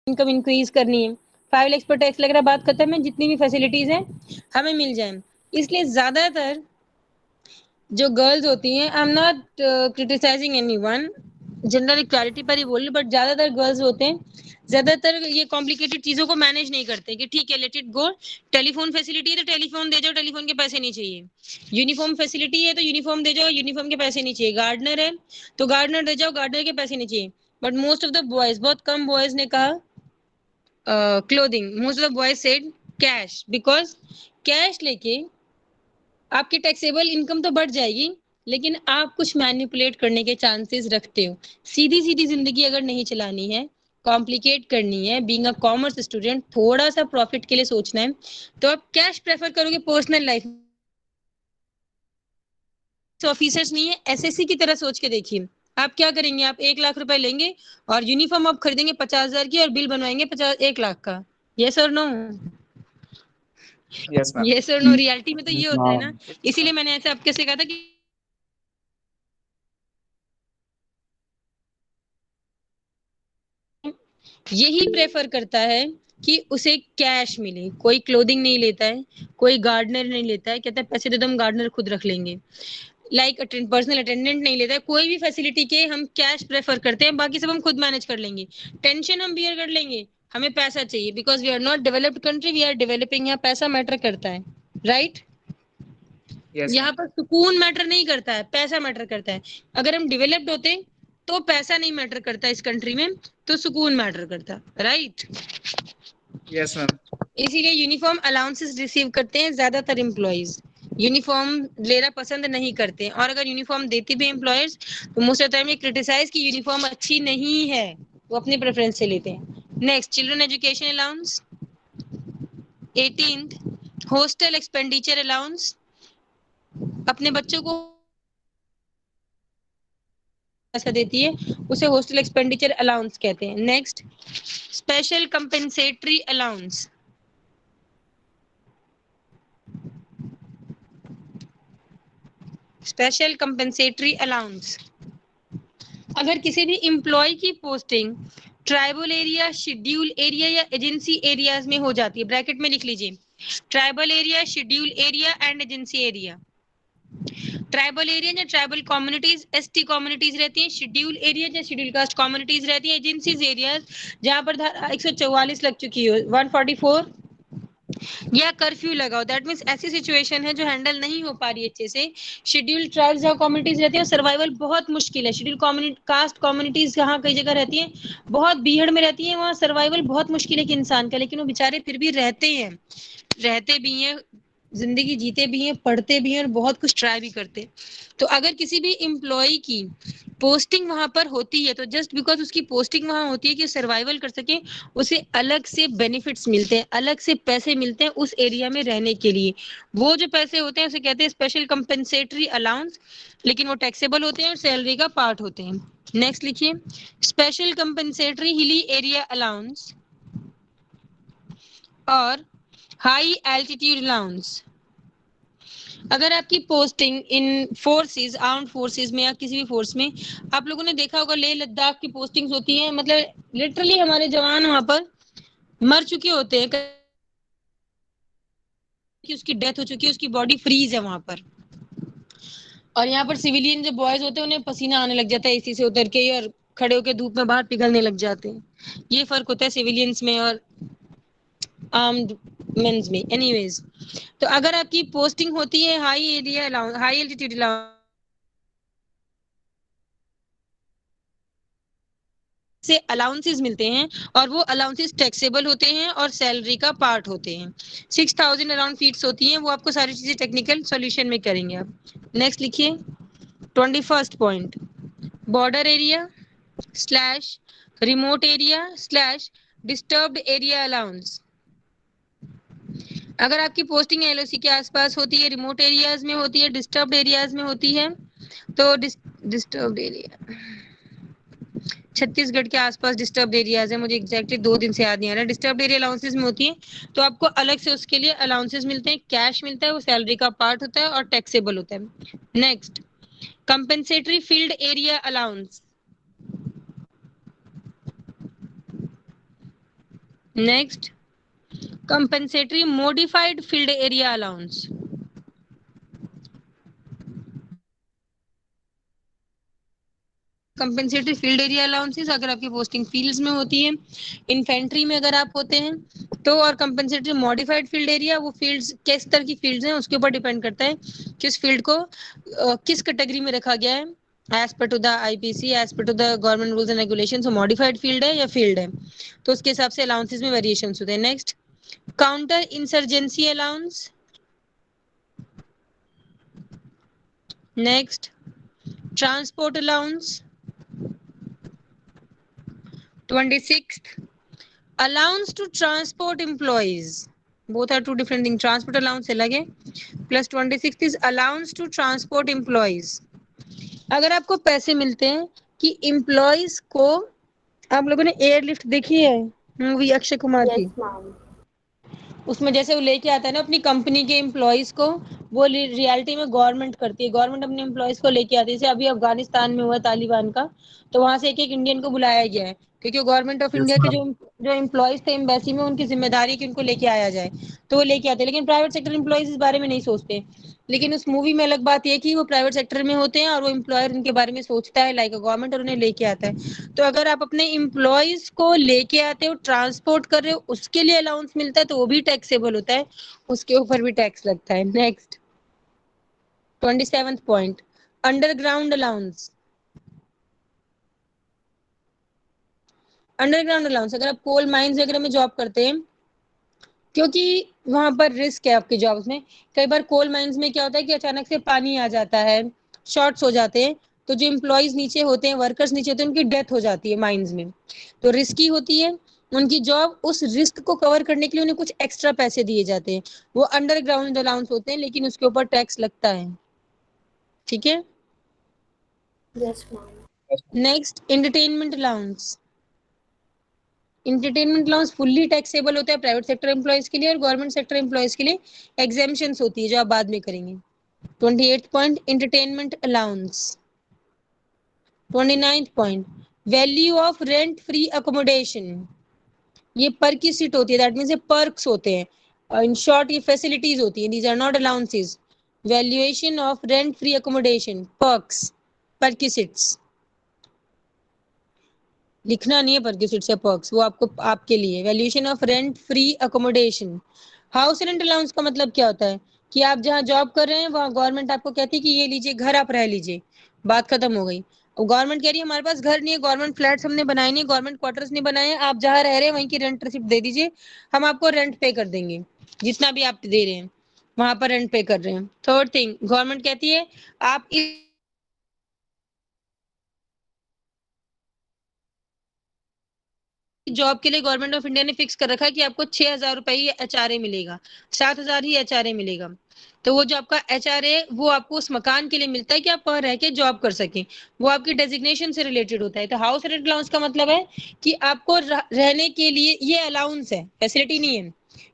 Income increase करनी है, 5 लाख पर टैक्स लग रहा है, बात खत्म है, जितनी भी फैसिलिटीज हैं हमें मिल जाए। इसलिए ज्यादातर जो गर्ल्स होती हैं, I am not criticising anyone, general equality पर ही बोल रही, बट ज्यादातर गर्ल्स होते हैं, ज्यादातर ये कॉम्प्लिकेटेड चीजों को मैनेज नहीं करते कि ठीक है let it go, telephone facility है तो टेलीफोन दे जाओ, टेलीफोन के पैसे नहीं चाहिए, यूनिफॉर्म फैसिलिटी है तो यूनिफॉर्म दे जाओ, यूनिफॉर्म के पैसे नहीं चाहिए, गार्डनर है तो गार्डनर दे जाओ, गार्डनर के पैसे नहीं चाहिए। But most of the boys, बहुत कम बॉयज ने कहा clothing, most of the boys said cash, because cash लेके आपकी टैक्सेबल इनकम तो बढ़ जाएगी, लेकिन आप कुछ मैनिपुलेट करने के चांसेस रखते हो। सीधी सीधी जिंदगी अगर नहीं चलानी है, कॉम्प्लिकेट करनी है, बीइंग अ कॉमर्स स्टूडेंट थोड़ा सा प्रॉफिट के लिए सोचना है, तो आप कैश प्रेफर करोगे पर्सनल लाइफ। ऑफिसर्स नहीं है, एसएससी की तरह सोच के देखिए, आप क्या करेंगे, आप 1 लाख रुपए लेंगे और यूनिफॉर्म आप खरीदेंगे 50,000 की और बिल बनवाएंगे 1 लाख का। यस और नो? Yes ma'am. यस और नो? रियलिटी में तो ये होता है ना। हाँ इसीलिए मैंने ऐसे आपके से कहा था कि यही प्रेफर करता है कि उसे कैश मिले, कोई क्लोथिंग नहीं लेता है, कोई गार्डनर नहीं लेता है, कहता है पैसे दे दो हम गार्डनर खुद रख लेंगे, लाइक पर्सनल अटेंडेंट नहीं लेता है, कोई भी फैसिलिटी के हम कैश प्रेफर करते हैं, बाकी सब हम खुद मैनेज कर लेंगे, टेंशन हम बियर कर लेंगे, हमें पैसा चाहिए, because we are not developed country, we are developing, यहाँ पैसा मैटर करता है, राइट? यस यहाँ मैम। पर सुकून मैटर नहीं करता है, पैसा मैटर करता है। अगर हम डेवलप्ड होते तो पैसा नहीं मैटर करता इस कंट्री में, तो सुकून मैटर करता, राइट? Yes ma'am. इसीलिए यूनिफॉर्म अलाउंसेस रिसीव करते हैं ज्यादातर एम्प्लॉइज, यूनिफॉर्म लेना पसंद नहीं करते हैं, और अगर यूनिफॉर्म देती भी एम्प्लॉयर्स तो most of the time criticise की यूनिफॉर्म अच्छी नहीं है, वो अपने प्रेफरेंस से लेते हैं। Next, children education allowance. 18th, hostel expenditure allowance, अपने बच्चों को पैसा देती है उसे हॉस्टल एक्सपेंडिचर अलाउंस कहते हैं। Next, special compensatory allowance, special compensatory allowance, अगर किसी भी एम्प्लॉय की posting tribal area, schedule area या एजेंसी एरियाज में हो जाती है, ब्रैकेट में लिख लीजिए, tribal area, schedule area and agency area. Tribal area या ट्राइबल कम्युनिटीज, एसटी कम्युनिटीज रहती है, शेड्यूल एरिया या शेड्यूल कास्ट कम्युनिटीज रहती है, एजेंसीज एरियाज जहां पर धारा 144 लग चुकी हो, 144 या कर्फ्यू लगाओ, दैट मीन्स ऐसी सिचुएशन है जो हैंडल नहीं हो पा रही है अच्छे से, शेड्यूल ट्राइब्स या कम्युनिटीज रहती है, सर्वाइवल बहुत मुश्किल है, शेड्यूल कम्युनिटी कास्ट कम्युनिटीज जहाँ कई जगह रहती है, बहुत भीड़ में रहती है, वहाँ सर्वाइवल बहुत मुश्किल है कि इंसान का, लेकिन वो बेचारे फिर भी रहते हैं, रहते भी हैं, जिंदगी जीते भी हैं, पढ़ते भी हैं और बहुत कुछ ट्राई भी करते हैं। तो अगर किसी भी एम्प्लॉय की पोस्टिंग वहां पर होती है, तो जस्ट बिकॉज उसकी पोस्टिंग वहां होती है कि सर्वाइवल कर सके, उसे अलग से बेनिफिट्स मिलते हैं, अलग से पैसे मिलते हैं उस एरिया में रहने के लिए, वो जो पैसे होते हैं उसे कहते हैं स्पेशल कंपेंसेटरी अलाउंस, लेकिन वो टैक्सेबल होते हैं और सैलरी का पार्ट होते हैं। नेक्स्ट लिखिए, special compensatory hilly area allowance और हाई एल्टीट्यूड अलाउंस। अगर आपकी posting in forces, armed forces में या किसी भी फोर्स में, आप लोगों ने देखा होगा लेह लद्दाख की पोस्टिंग्स होती हैं, मतलब लिटरली हमारे जवान वहां पर मर चुके होते हैं कि उसकी डेथ हो चुकी है, उसकी बॉडी फ्रीज है वहां पर, और यहाँ पर सिविलियन जो बॉयज होते हैं उन्हें पसीना आने लग जाता है एसी से उतर के ही, और खड़े होकर धूप में बाहर पिघलने लग जाते हैं। ये फर्क होता है सिविलियंस में और आर्म्ड मेंस में। एनीवेज, तो अगर आपकी पोस्टिंग होती है high area allowance, high altitude allowance से अलाउंसेस मिलते हैं, और वो अलाउंसेस टैक्सेबल होते हैं और सैलरी का पार्ट होते हैं। 6,000 अराउंड फीट्स होती हैं, वो आपको सारी चीजें टेक्निकल सॉल्यूशन में करेंगे आप। नेक्स्ट लिखिए, 21st point, border area slash remote area slash disturbed area allowance. अगर आपकी पोस्टिंग एलओसी के आसपास होती है, रिमोट एरियाज में होती है, डिस्टर्ब्ड एरियाज में होती है, तो डिस्टर्ब्ड एरिया छत्तीसगढ़ के आसपास डिस्टर्ब एरियाज है, मुझे एग्जैक्टली 2 दिन से याद नहीं आ रहा, डिस्टर्ब एरिया अलाउंसेस में होती है, तो आपको अलग से उसके लिए अलाउंसेस मिलते हैं, कैश मिलता है, वो सैलरी का पार्ट होता है और टैक्सेबल होता है। Next, compensatory field area allowance. Next, compensatory modified field area allowance. Compensatory field area allowances अगर आपकी पोस्टिंग फील्ड्स में होती है, इन्फेंट्री में अगर आप होते हैं तो, और कंपेंसेटरी मॉडिफाइड फील्ड एरिया, वो फील्ड्स किस तरह की फील्ड्स हैं उसके ऊपर डिपेंड करता है किस फील्ड को किस कैटेगरी में रखा गया है। As per to the IPC, as per to the government rules and regulations, modified field है या फील्ड है, तो उसके हिसाब से अलाउंसेस में वेरिएशंस होते हैं। Next, counter insurgency allowance. Next, transport allowance. 26th, allowance to transport employees. Both are two different things. Transport allowance अलग है, plus 26th is allowance to transport employees. अगर आपको पैसे मिलते हैं कि एम्प्लॉइज को, आप लोगों ने एयरलिफ्ट देखी है मूवी अक्षय कुमार की? Yes ma'am. उसमें जैसे वो लेके आता है ना अपनी कंपनी के एम्प्लॉइज को, वो रियलिटी में गवर्नमेंट करती है, गवर्नमेंट अपने एम्प्लॉइज को लेके आती है। जैसे अभी अफगानिस्तान में हुआ तालिबान का, तो वहां से एक एक इंडियन को बुलाया गया है, क्योंकि गवर्नमेंट ऑफ Yes, इंडिया के ma'am. जो एम्प्लॉइज थे एम्बेसी में, उनकी जिम्मेदारी कि उनको लेके आया जाए, तो वो लेके आते हैं। लेकिन प्राइवेट सेक्टर एम्प्लॉइज इस बारे में नहीं सोचते। लेकिन उस मूवी में अलग बात ये कि वो प्राइवेट सेक्टर में होते हैं और वो एम्प्लॉयर उनके बारे में सोचता है लाइक गवर्नमेंट, और उन्हें लेके आता है। तो अगर आप अपने एम्प्लॉइज को लेके आते हो, ट्रांसपोर्ट कर रहे हो, उसके लिए अलाउंस मिलता है, तो वो भी टैक्सेबल होता है, उसके ऊपर भी टैक्स लगता है। Next, 27th point, underground allowance. Underground allowance, अगर आप कोल माइंस वगैरह में जॉब करते हैं, क्योंकि वहां पर रिस्क है आपके जॉब्स में। कई बार कोल माइंस में क्या होता है कि अचानक से पानी आ जाता है, शॉर्ट्स हो जाते हैं, तो जो एम्प्लॉइज नीचे होते हैं, वर्कर्स नीचे होते हैं, उनकी डेथ हो जाती है माइंस में, तो रिस्की होती है उनकी जॉब। उस रिस्क को कवर करने के लिए उन्हें कुछ एक्स्ट्रा पैसे दिए जाते हैं, वो अंडरग्राउंड अलाउंस होते हैं, लेकिन उसके ऊपर टैक्स लगता है। ठीक है। Yes ma'am. Next, entertainment allowance. Entertainment allowance fully taxable होता है प्राइवेट सेक्टर एम्प्लॉइज के लिए, और गवर्नमेंट सेक्टर एम्प्लॉइज के लिए एग्जेम्पशंस होती है जो आप बाद में करेंगे। 28th point, entertainment allowance. 29th point, value of rent free accommodation. ये पर की सीट होती है, दैट मींस ये पर्क्स होते हैं, इन शॉर्ट ये फैसिलिटीज होती हैं, these are not allowances. Valuation of rent free accommodation, perks, पर की सीट्स। लिखना नहीं है परक्यूसिट से पर्क्स, वो आपको आपके लिए। Valuation of rent free accommodation. House rent allowance का मतलब क्या होता है कि आप जहाँ जॉब कर रहे हैं वहाँ गवर्नमेंट आपको कहती है कि ये लीजिए घर, आप रह लीजिए, बात खत्म हो गई। गवर्नमेंट कह रही है हमारे पास घर नहीं है, गवर्नमेंट फ्लैट्स हमने बनाए नहीं, गवर्नमेंट क्वार्टर्स नहीं बनाए हैं, आप जहाँ रह रहे हैं वहीं की रेंट रिसिप्ट दे दीजिए, हम आपको रेंट पे कर देंगे, जितना भी आप दे रहे हैं वहां पर रेंट पे कर रहे हैं। थर्ड थिंग, गवर्नमेंट कहती है आप इस जॉब के लिए गवर्नमेंट ऑफ इंडिया ने फिक्स कर रखा है कि आपको 6,000 रुपए ही एचआरए मिलेगा, 7,000 ही एचआरए मिलेगा। तो वो जो आपका एचआरए, वो आपको उस मकान के लिए मिलता है कि आप वहां रह के जॉब कर सकें, वो आपकी डेजिग्नेशन से रिलेटेड होता है। तो हाउस रेंट अलाउंस का मतलब है कि आपको रहने के लिए ये अलाउंस है, फैसिलिटी नहीं है।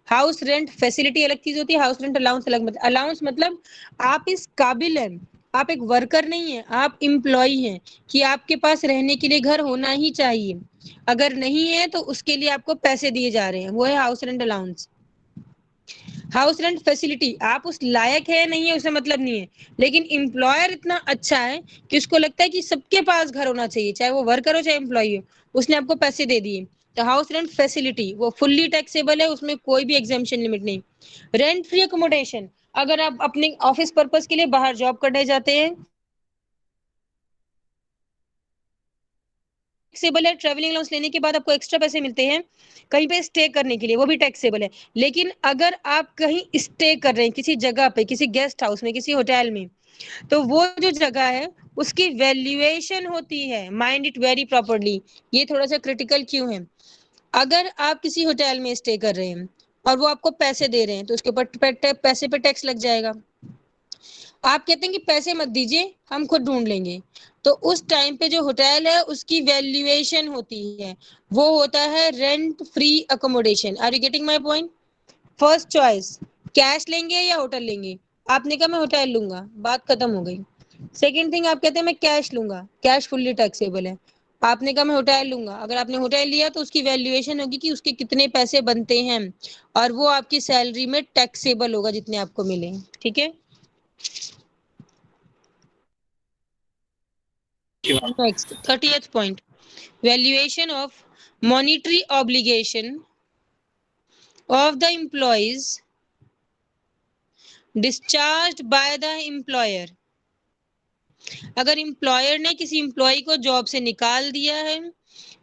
हाउस रेंट फैसिलिटी अलग चीज होती है, हाउस रेंट अलाउंस अलग। मतलब अलाउंस मतलब आप इस काबिल हैं, आप एक वर्कर नहीं है, आप इम्प्लॉय हैं, कि आपके पास रहने के लिए घर होना ही चाहिए, अगर नहीं है तो उसके लिए आपको पैसे दिए जा रहे हैं, वो है house rent allowance. House rent facility, आप उस लायक है नहीं है उससे मतलब नहीं है, लेकिन एम्प्लॉयर इतना अच्छा है कि उसको लगता है कि सबके पास घर होना चाहिए, चाहे वो वर्कर हो चाहे एम्प्लॉय हो, उसने आपको पैसे दे दिए। तो हाउस रेंट फैसिलिटी वो फुल्ली टैक्सेबल है, उसमें कोई भी एग्जाम्पशन लिमिट नहीं। रेंट फ्री अकोमोडेशन, अगर आप अपने ऑफिस पर्पस के लिए बाहर जॉब करने जाते हैं, टैक्सेबल है। ट्रैवलिंग अलाउंस लेने के बाद आपको एक्स्ट्रा पैसे मिलते हैं कहीं पे स्टे करने के लिए, वो भी टैक्सेबल है। लेकिन अगर आप कहीं स्टे कर रहे हैं किसी जगह पे, किसी गेस्ट हाउस में, किसी होटल में, तो वो जो जगह है उसकी वैल्यूएशन होती है, माइंड इट वेरी प्रॉपर्ली। ये थोड़ा सा क्रिटिकल क्यों है? अगर आप किसी होटल में स्टे कर रहे हैं और वो आपको पैसे दे रहे हैं, तो उसके ऊपर पैसे पे टैक्स लग जाएगा। आप कहते हैं कि पैसे मत दीजिए, हम खुद ढूंढ लेंगे, तो उस टाइम पे जो होटल है उसकी वैल्यूएशन होती है, वो होता है rent free accommodation. Are you getting my point? First choice, cash लेंगे या होटल लेंगे? आपने कहा मैं होटल लूंगा, बात खत्म हो गई। सेकंड थिंग, आप कहते हैं मैं कैश लूंगा, कैश फुल्ली टैक्सेबल है। आपने कहा मैं होटल लूंगा, अगर आपने होटल लिया तो उसकी वैल्यूएशन होगी कि उसके कितने पैसे बनते हैं और वो आपकी सैलरी में टैक्सेबल होगा जितने आपको मिले। ठीक है, next 30th point, valuation of monetary obligation of the employees discharged by the employer. अगर एम्प्लॉयर ने किसी एम्प्लॉय को जॉब से निकाल दिया है,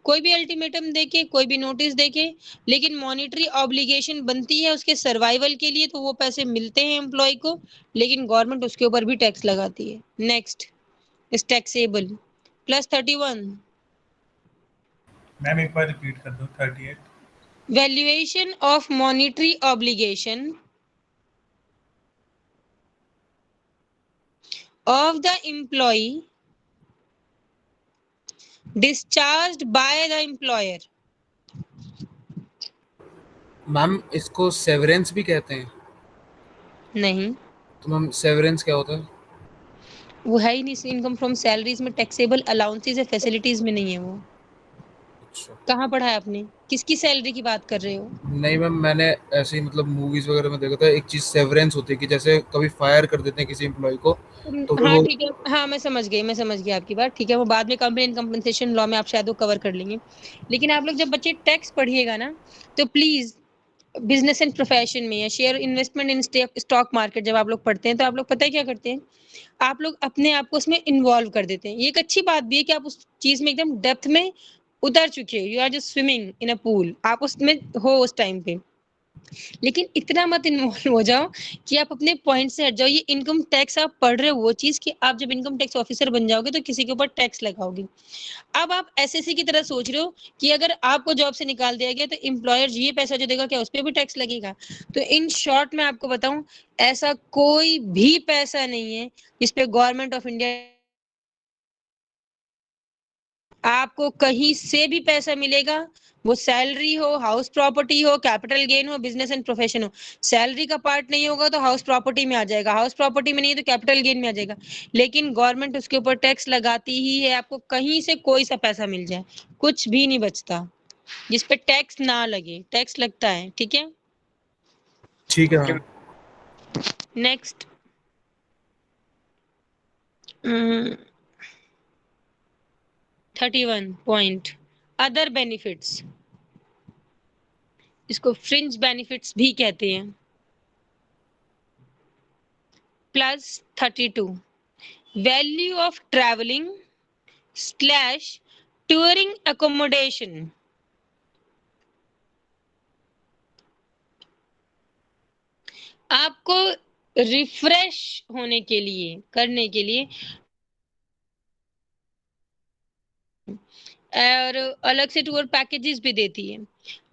कोई भी अल्टीमेटम देके, कोई भी नोटिस देके, लेकिन मॉनिटरी ऑब्लिगेशन बनती है उसके सर्वाइवल के लिए, तो वो पैसे मिलते हैं एम्प्लॉय को, लेकिन गवर्नमेंट उसके ऊपर भी टैक्स लगाती है। Next is taxable. Plus 31, ma'am एक बार रिपीट कर दो 38। Valuation of monetary obligation of the employee discharged by the employer। Ma'am इसको सेवरेंस भी कहते हैं? नहीं, तो मैम सेवरेंस क्या होता है? वो है ही नहीं, इनकम फ्रॉम सैलरीज में टैक्सेबल अलाउंसेस या फैसिलिटीज में नहीं है वो। अच्छा, कहाँ पढ़ा है आपने, किसकी सैलरी की बात कर रहे हो? नहीं मैम, मैंने ऐसे ही मतलब मूवीज वगैरह में देखा था, एक चीज सेवरेंस होती है कि जैसे कभी फायर कर देते हैं किसी एम्प्लॉय को, तो फिर हाँ वो ठीक है, हाँ मैं समझ गई आपकी बात। ठीक है, वो बाद में कंपनी कंपनसेशन लॉ में आप शायद वो कवर कर लेंगे। लेकिन आप लोग जब बच्चे टैक्स पढ़िएगा ना, तो प्लीज बिजनेस एंड प्रोफेशन में या share investment in stock market जब आप लोग पढ़ते हैं, तो आप लोग पता है क्या करते हैं, आप लोग अपने आप को उसमें इन्वॉल्व कर देते हैं। ये एक अच्छी बात भी है कि आप उस चीज में एकदम डेप्थ में उतर चुके हो, you are just swimming in a pool, आप उसमें हो उस टाइम पे। लेकिन इतना मत इन्वॉल्व हो जाओ कि आप अपने पॉइंट से हट जाओ। ये इनकम टैक्स आप पढ़ रहे हो वो चीज कि आप जब इनकम टैक्स ऑफिसर बन जाओगे तो किसी के ऊपर टैक्स लगाओगे। अब आप एसएससी की तरह सोच रहे हो कि अगर आपको जॉब से निकाल दिया गया तो एम्प्लॉयर ये पैसा जो देगा क्या उस पर भी टैक्स लगेगा? तो इन शॉर्ट मैं आपको बताऊं, ऐसा कोई भी पैसा नहीं है जिस पे गवर्नमेंट ऑफ इंडिया, आपको कहीं से भी पैसा मिलेगा, वो सैलरी हो, हाउस प्रॉपर्टी हो, कैपिटल गेन हो, बिजनेस एंड प्रोफेशन हो, सैलरी का पार्ट नहीं होगा तो हाउस प्रॉपर्टी में आ जाएगा, हाउस प्रॉपर्टी में नहीं है तो कैपिटल गेन में आ जाएगा, लेकिन गवर्नमेंट उसके ऊपर टैक्स लगाती ही है। आपको कहीं से कोई सा पैसा मिल जाए, कुछ भी नहीं बचता जिसपे टैक्स ना लगे, टैक्स लगता है। ठीक है, ठीक है ma'am. Next 31 point, other benefits, इसको फ्रिंज बेनिफिट्स भी कहते हैं। Plus 32, value of travelling slash touring accommodation. आपको रिफ्रेश होने के लिए, करने के लिए और अलग से टूर पैकेजेस भी देती है।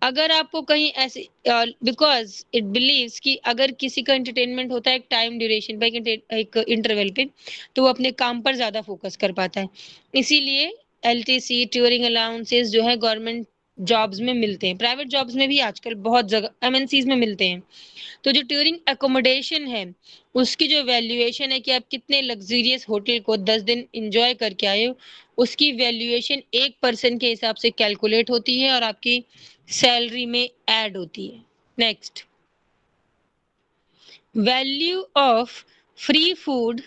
अगर आपको कहीं ऐसे, बिकॉज इट बिलीव्स कि अगर किसी का एंटरटेनमेंट होता है एक टाइम ड्यूरेशन पे, एक इंटरवल पे, तो वो अपने काम पर ज्यादा फोकस कर पाता है। इसीलिए एलटीसी टूरिंग अलाउंसेस जो है गवर्नमेंट जॉब्स में मिलते हैं, प्राइवेट जॉब्स में भी आजकल बहुत जगह एमएनसीज में मिलते हैं। तो जो टूरिंग अकोमोडेशन है उसकी जो वैल्यूएशन है कि आप कितने लग्जरियस होटल को 10 दिन एंजॉय करके आए हो, उसकी वैल्यूएशन एक पर्सन के हिसाब से कैलकुलेट होती है और आपकी सैलरी में ऐड होती है। Next, value of free food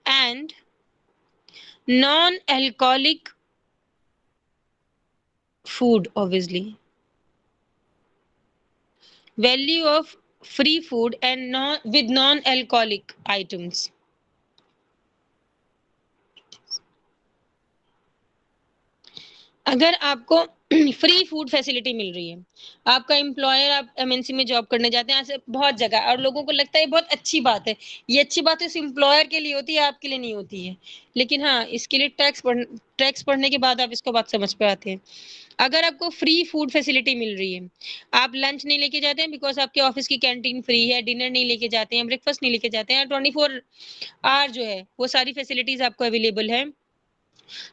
and non alcoholic food, obviously value of free food and with non-alcoholic items। अगर आपको फ्री फूड फैसिलिटी मिल रही है, आपका एम्प्लॉयर, आप एमएनसी में जॉब करने जाते हैं ऐसे बहुत जगह, और लोगों को लगता है बहुत अच्छी बात है, ये अच्छी बात है उस एम्प्लॉयर के लिए होती है, आपके लिए नहीं होती है। लेकिन हाँ, इसके लिए टैक्स पढ़ने के बाद आप इसको बात समझ पे आते हैं। अगर आपको फ्री फूड फैसिलिटी मिल रही है, आप लंच नहीं लेके जाते हैं बिकॉज आपके ऑफिस की कैंटीन फ्री है, डिनर नहीं लेके जाते हैं, ब्रेकफास्ट नहीं लेके जाते हैं, 24 आवर जो है वो सारी फैसिलिटीज आपको अवेलेबल है,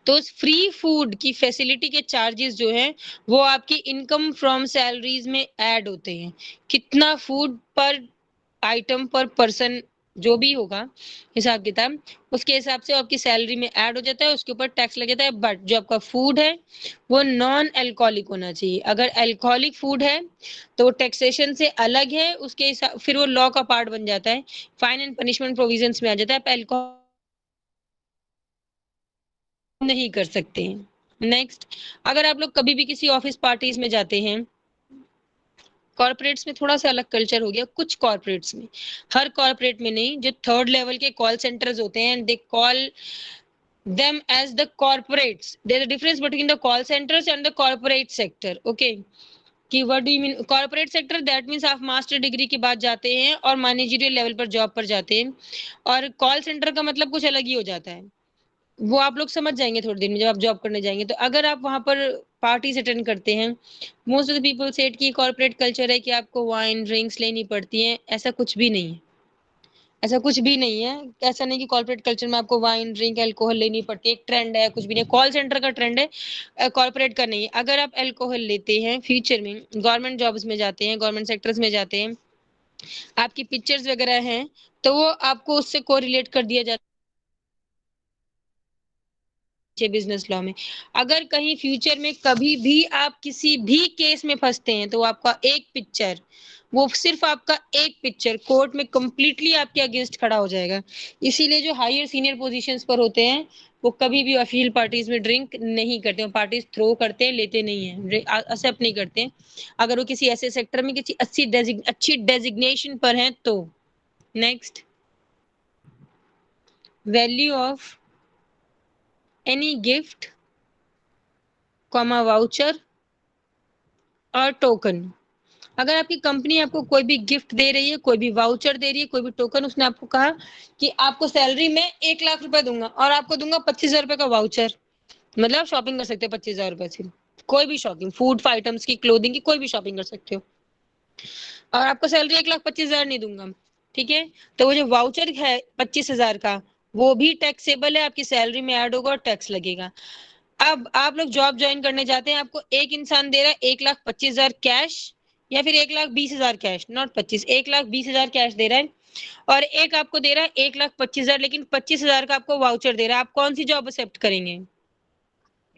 तो उस फ्री फूड की फैसिलिटी के चार्जेस जो हैं वो आपकी इनकम फ्रॉम सैलरीज में ऐड होते हैं। कितना फूड पर आइटम पर पर्सन जो भी होगा हिसाब किताब, उसके हिसाब से आपकी सैलरी में ऐड हो जाता है, उसके ऊपर टैक्स लग जाता है। बट जो आपका फूड है वो नॉन अल्कोहलिक होना चाहिए। अगर अल्कोहलिक फूड है तो टैक्सेशन से अलग है, उसके हिसाब फिर वो लॉ का पार्ट बन जाता है, फाइन एंड पनिशमेंट प्रोविजंस में आ जाता है। अल्कोहल नहीं कर सकते हैं। नेक्स्ट, अगर आप लोग कभी भी किसी ऑफिस पार्टीज में जाते हैं, कॉर्पोरेट्स में थोड़ा सा अलग कल्चर हो गया, कुछ कॉर्पोरेट्स में, हर कॉर्पोरेट में नहीं, जो थर्ड लेवल के कॉल सेंटर्स होते हैं and they call them as the corporates, there's a difference between the call centers and the corporate sector, okay? कि what do you mean corporate sector, that means आप master degree के बाद जाते हैं और managerial level पर job पर जाते हैं, और कॉल सेंटर का मतलब कुछ अलग ही हो जाता है। वो आप लोग समझ जाएंगे थोड़ी देर में जब आप जॉब करने जाएंगे। तो अगर आप वहां पर पार्टीज अटेंड करते हैं, most of the people said कि कॉर्पोरेट कल्चर है कि आपको वाइन ड्रिंक्स लेनी पड़ती हैं, ऐसा कुछ भी नहीं है। ऐसा कुछ भी नहीं है। ऐसा नहीं कि कॉर्पोरेट कल्चर में आपको वाइन ड्रिंक अल्कोहल लेनी पड़ती है, एक ट्रेंड है, कुछ भी नहीं। कॉल सेंटर का ट्रेंड है, कॉर्पोरेट का नहीं है। अगर आप अल्कोहल लेते हैं फ्यूचर में, गवर्नमेंट जॉब्स में जाते हैं, गवर्नमेंट सेक्टर्स में जाते हैं, आपकी पिक्चर्स वगैरह हैं, तो वो आपको उससे कोरिलेट कर दिया जाता है बिजनेस लॉ में। अगर कहीं फ्यूचर में कभी भी आप किसी भी केस में फंसते हैं, तो आपका एक पिक्चर, वो सिर्फ आपका एक पिक्चर कोर्ट में कंप्लीटली आपके अगेंस्ट खड़ा हो जाएगा। इसीलिए जो हायर सीनियर पोजीशंस पर होते हैं वो कभी भी ऑफिशियल पार्टीज में ड्रिंक नहीं करते, पार्टीज थ्रो करते हैं, लेते नहीं है, एक्सेप्ट नहीं करते हैं। अगर वो किसी ऐसे सेक्टर में किसी अच्छी डेजिग्नेशन पर हैं तो। Next, value of any gift, comma voucher और टोकन। अगर आपकी कंपनी आपको कोई भी गिफ्ट दे रही है, कोई भी वाउचर दे रही है, कोई भी टोकन, उसने आपको कहा कि आपको सैलरी में 1 लाख रुपए दूंगा और आपको दूंगा 25,000 रुपए का वाउचर, मतलब शॉपिंग कर सकते हो 25,000 रुपए से, कोई भी शॉपिंग, फूड आइटम्स की, क्लोथिंग की, कोई भी शॉपिंग कर सकते हो, और आपको सैलरी 1,25,000 नहीं दूंगा, ठीक है? तो वो जो वाउचर है 25,000 का, वो भी टैक्सेबल है, आपकी सैलरी में ऐड होगा और टैक्स लगेगा। अब आप लोग जॉब ज्वाइन करने जाते हैं, आपको एक इंसान दे रहा है 1,25,000 कैश, या फिर 1,20,000 कैश, नॉट 25, 1,20,000 कैश दे रहा है, और एक आपको दे रहा है 1,25,000, लेकिन 25,000 का आपको वाउचर दे रहा है। आप कौन सी जॉब एक्सेप्ट करेंगे?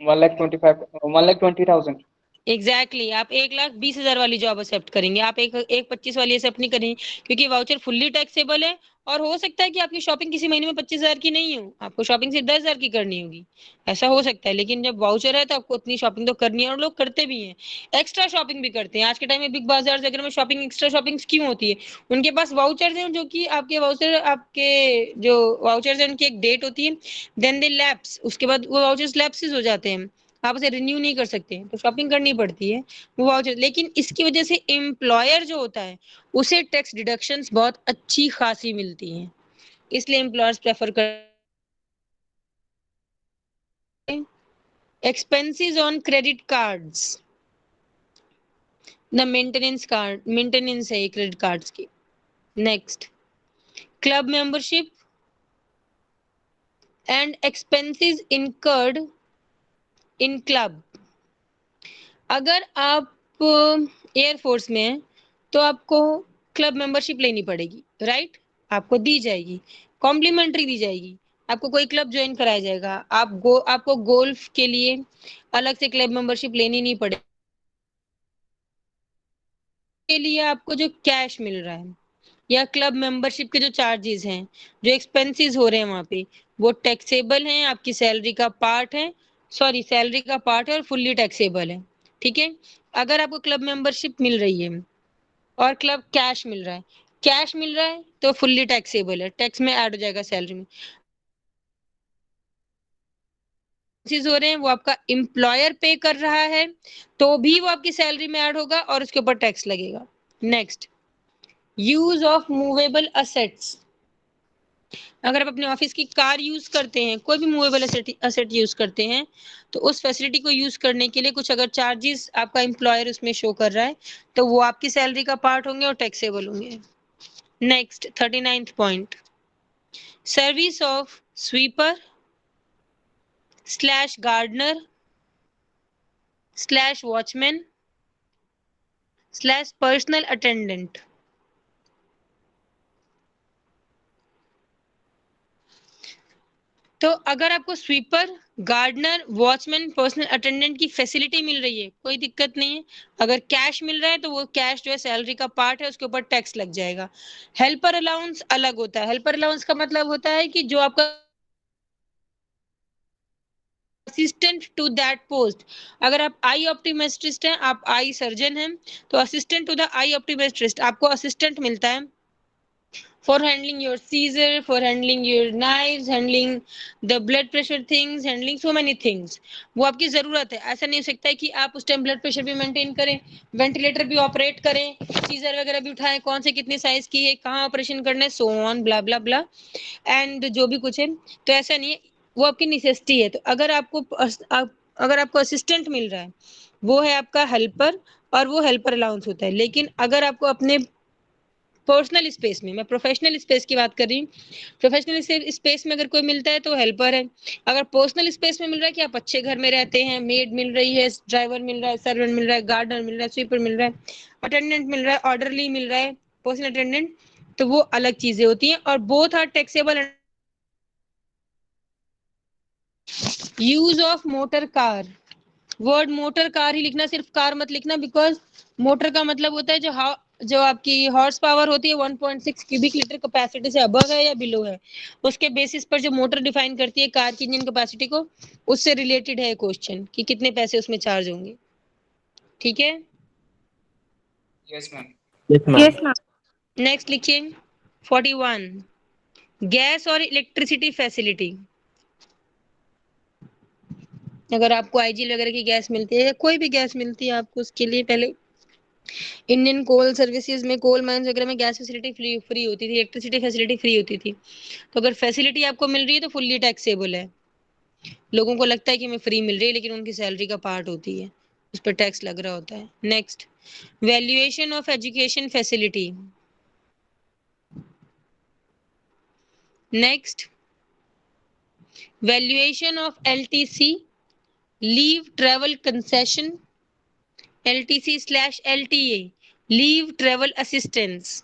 1,25,000. एग्जैक्टली आप 1,20,000 वाली जॉब एक्सेप्ट करेंगे, आप एक 25 वाली एक्सेप्ट नहीं करेंगे, क्योंकि वाउचर फुल्ली टैक्सेबल है। और हो सकता है कि आपकी शॉपिंग किसी महीने में 25,000 की नहीं हो, आपको शॉपिंग सिर्फ 10,000 की करनी होगी, ऐसा हो सकता है। लेकिन जब वाउचर है तो आपको उतनी शॉपिंग तो करनी है, और लोग करते भी हैं, एक्स्ट्रा शॉपिंग भी करते हैं। आज के टाइम में बिग बाजार वगैरह में शॉपिंग, एक्स्ट्रा शॉपिंग क्यों होती है? उनके पास वाउचर्स हैं, जो कि आपके वाउचर, आपके जो वाउचर्स हैं उनकी एक डेट होती है, देन दे लैप्स, उसके बाद वो वाउचर्स लैप्सेस हो जाते हैं, आप उसे रिन्यू नहीं कर सकते, तो शॉपिंग करनी पड़ती है वो वाउचर। लेकिन इसकी वजह से एम्प्लॉयर जो होता है उसे टैक्स डिडक्शंस बहुत अच्छी खासी मिलती हैं, इसलिए एम्प्लॉयर्स प्रेफर करते हैं। Expenses on credit cards, the maintenance है क्रेडिट कार्ड्स की। Next, club membership and expenses incurred in club. अगर आप एयरफोर्स में हैं तो आपको क्लब मेंबरशिप लेनी पड़ेगी, राइट? आपको दी जाएगी, कॉम्प्लीमेंट्री दी जाएगी, आपको कोई क्लब ज्वाइन कराया जाएगा। आपको गोल्फ के लिए अलग से क्लब मेंबरशिप लेनी नहीं पड़ेगी, के लिए आपको जो कैश मिल रहा है या क्लब मेंबरशिप के जो चार्जेस हैं, जो एक्सपेंसेस हो रहे हैं वहां पे, वो टैक्सेबल हैं, आपकी सैलरी का पार्ट है, सॉरी सैलरी का पार्ट है और फुल्ली टैक्सेबल है, ठीक है? अगर आपको क्लब मेंबरशिप मिल रही है और क्लब कैश मिल रहा है, कैश मिल रहा है तो फुल्ली टैक्सेबल है, टैक्स में ऐड हो जाएगा सैलरी में। चीज हो रहे हैं वो आपका एम्प्लॉयर पे कर रहा है, तो भी वो आपकी सैलरी में ऐड होगा और उसके ऊपर टैक्स लगेगा। Next, use of movable assets. अगर आप अपने ऑफिस की कार यूज करते हैं, कोई भी मूवेबल असेट यूज करते हैं, तो उस फैसिलिटी को यूज करने के लिए कुछ अगर चार्जेस आपका एम्प्लॉयर उसमें शो कर रहा है, तो वो आपकी सैलरी का पार्ट होंगे और टैक्सेबल होंगे। Next, 39th point, service of sweeper slash gardener slash watchman slash personal attendant. तो अगर आपको sweeper, gardener, watchman, personal attendant की फैसिलिटी मिल रही है, कोई दिक्कत नहीं है। अगर कैश मिल रहा है तो वो कैश जो है सैलरी का पार्ट है, उसके ऊपर टैक्स लग जाएगा। हेल्पर अलाउंस अलग होता है। हेल्पर अलाउंस का मतलब होता है कि जो आपका असिस्टेंट टू दैट पोस्ट, अगर आप आई ऑप्टोमेट्रिस्ट हैं, आप आई सर्जन हैं, तो assistant to the eye optometrist आपको असिस्टेंट मिलता है for handling your seizure, for handling your knives, handling the blood pressure things, handling so many things. वो आपकी जरूरत है। ऐसा नहीं हो सकता है कि आप उस टाइम ब्लड प्रेशर भी मेंटेन करें, वेंटिलेटर भी ऑपरेट करें, सीजर वगैरह भी उठाएं, कौन से कितने साइज की है, कहाँ ऑपरेशन करना है, so on blah blah blah and जो भी कुछ है। तो ऐसा नहीं है, वो आपकी नेसेसिटी है। तो अगर आपको असिस्टेंट मिल रहा है, वो है आपका हेल्पर, और वो हेल्पर अलाउंस होता है। लेकिन अगर आपको अपने पर्सनल स्पेस में, मैं प्रोफेशनल स्पेस की बात कर रही हूँ, प्रोफेशनल स्पेस में अगर कोई मिलता है तो हेल्पर है। अगर पर्सनल स्पेस में मिल रहा है कि आप अच्छे घर में रहते हैं, मेड मिल रही है, ड्राइवर मिल रहा है, सर्वेंट मिल रहा है, गार्डनर मिल रहा है, स्वीपर मिल रहा है, अटेंडेंट मिल रहा है, ऑर्डरली मिल रहा है, पर्सनल अटेंडेंट, तो वो अलग चीजें होती हैं और both are taxable. Use of motor car, word motor car ही लिखना, सिर्फ कार मत लिखना, बिकॉज मोटर का मतलब होता है जो आपकी हॉर्स पावर होती है 1.6 क्यूबिक लीटर कैपेसिटी से अबव है या बिलो है, उसके बेसिस पर जो मोटर डिफाइन करती है कार की इंजन कैपेसिटी को, उससे रिलेटेड है क्वेश्चन कि कितने पैसे उसमें चार्ज होंगे। ठीक है, Yes, ma'am. Yes, ma'am. Next लिखिए 41, गैस और इलेक्ट्रिसिटी फैसिलिटी। अगर आपको आईजीएल वगैरह की गैस मिलती है या कोई भी गैस मिलती है आपको, उसके लिए पहले इंडियन कोल सर्विसेज में, कोल माइंस वगैरह में गैस फैसिलिटी फ्री होती थी, इलेक्ट्रिसिटी फैसिलिटी फ्री होती थी। तो अगर फैसिलिटी आपको मिल रही है तो फुल्ली टैक्सेबल है। लोगों को लगता है कि हमें फ्री मिल रही है, लेकिन उनकी सैलरी का पार्ट होती है, उस पर टैक्स लग रहा होता है। Next, valuation of education facility. Next, valuation of LTC, leave travel concession, LTC/LTA, leave travel assistance.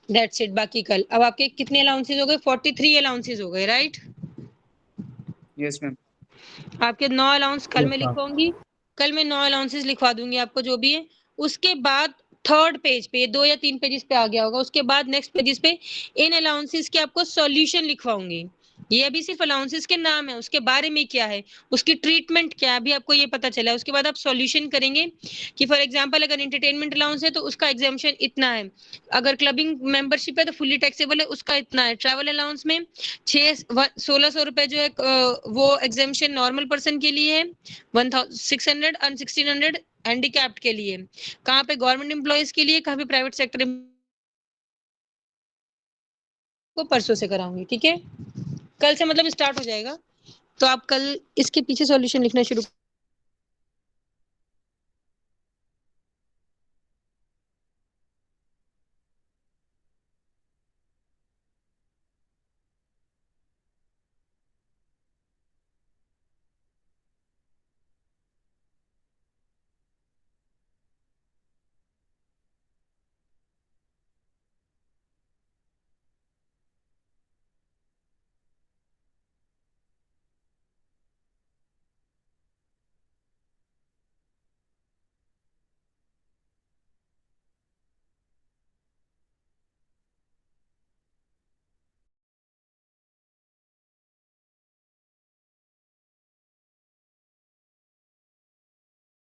That's it. बाकी कल, अब आपके कितने अलाउंसेस हो गए? 43 अलाउंसेस हो गए, राइट? Yes, ma'am. आपके 9 अलाउंस कल Yes, मैं ma'am. लिखवाऊंगी, कल मैं 9 अलाउंसेस लिखवा दूंगी आपको जो भी है। उसके बाद थर्ड पेज पे, 2 या 3 पेजेस पे आ गया होगा, उसके बाद नेक्स्ट पेजेस पे इन अलाउंसेस के आपको सॉल्यूशन लिखवाऊंगी। ये अभी सिर्फ अलाउंसेस के नाम है, उसके बारे में क्या है, उसकी ट्रीटमेंट क्या है, अभी आपको ये पता चला है। उसके बाद आप सॉल्यूशन करेंगे कि फॉर एग्जांपल अगर एंटरटेनमेंट अलाउंस है तो उसका एग्जाम्पशन इतना है, अगर क्लबिंग मेंबरशिप है तो फुल्ली टैक्सेबल है, उसका इतना है। ट्रैवल अलाउंस में 1600 रुपए जो है वो एग्जाम्पशन नॉर्मल पर्सन के लिए है, 1600 और 1600 हैंडीकैप्ड के लिए। कहाँ पे? गवर्नमेंट एम्प्लॉयज के लिए, कहाँ पे प्राइवेट सेक्टर को परसों से कराऊंगी। ठीक है, कल से मतलब स्टार्ट हो जाएगा, तो आप कल इसके पीछे सॉल्यूशन लिखना शुरू